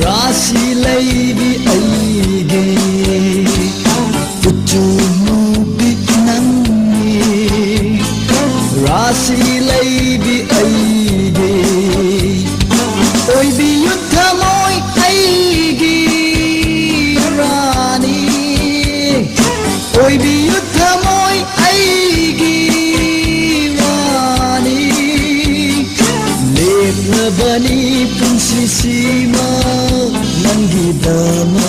Rasi lady aige Kuchumu bitnangi Rasi lady aige Oi biyutha moi aige Rani Oi biyutha moi aige Rani Lebani punsisima Nanggidama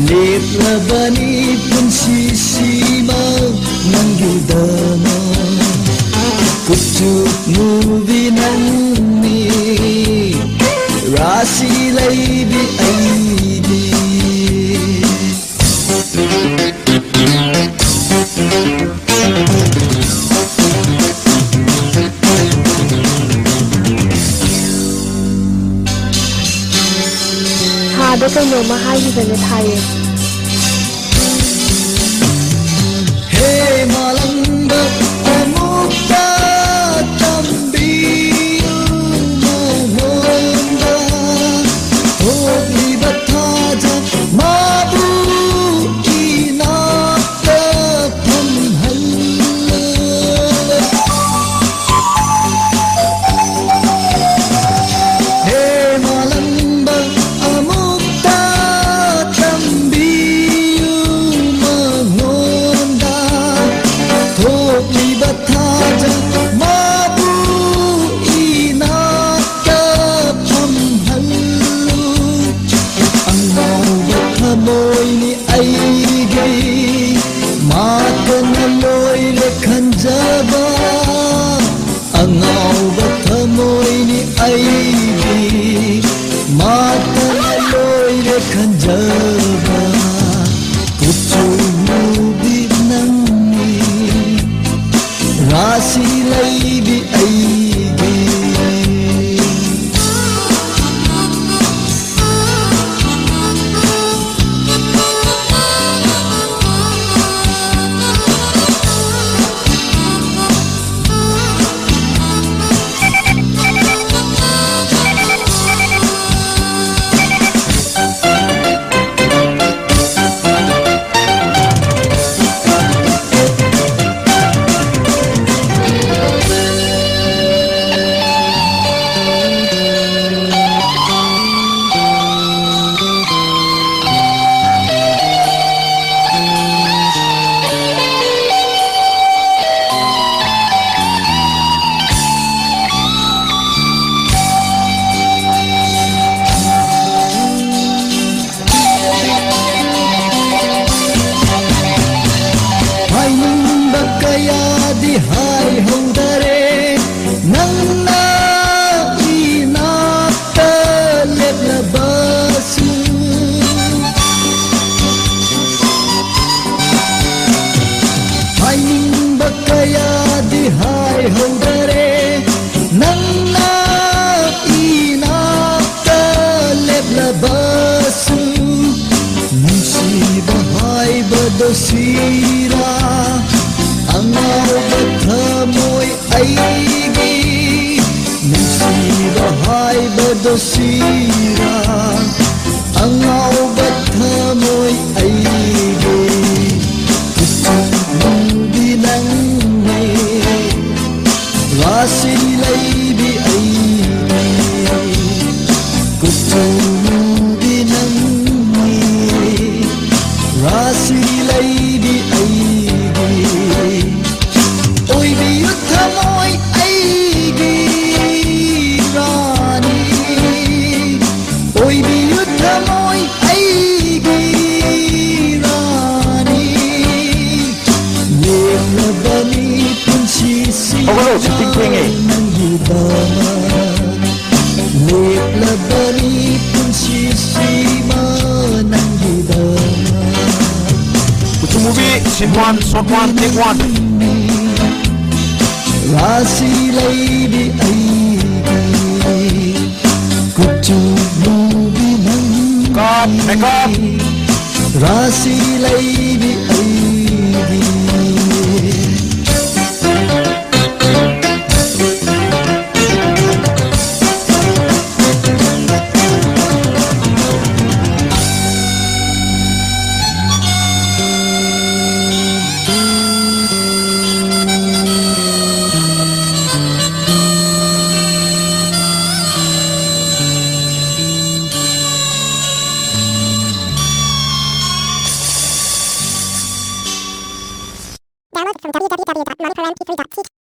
Lebani punsisima Nanggidama Kucukmu binangi Rasi lady aidiได้กำเนิดมาให้อยู่ในไทย Hey malamba amukta tambiu mohonda Holi bathaja mabu kinata pamhal Hey malamba amukta tambiu mohonda Holi bathaja mabu inata pamhal Angau bathamoy ni aige Makana loy lekhan jaba Angau bathamoy ni aige Makana loy lekhan jaba Kuchumu binangi Rasi lady aige Hai hondare nangna inata lebla basu Hai bakaya di hai hondare nangna inata lebla basu Nisi bahai badosira Angau bathamoy aigi Nasibahai badosira Angau bathamoy aigi Kuchumu binangi Rasi lady aigi Kuchumu binangi Rasi lady aigi Oi biyutha moi aigi Rani Oi biyutha moi aigi Rani Lebani punsisi Nanggidama Lebani punsisi Nanggidama Kuchumu scene one, shot one, take one. Rasi lady aigi Kuchumu binangi Cut, make up. Rasi lady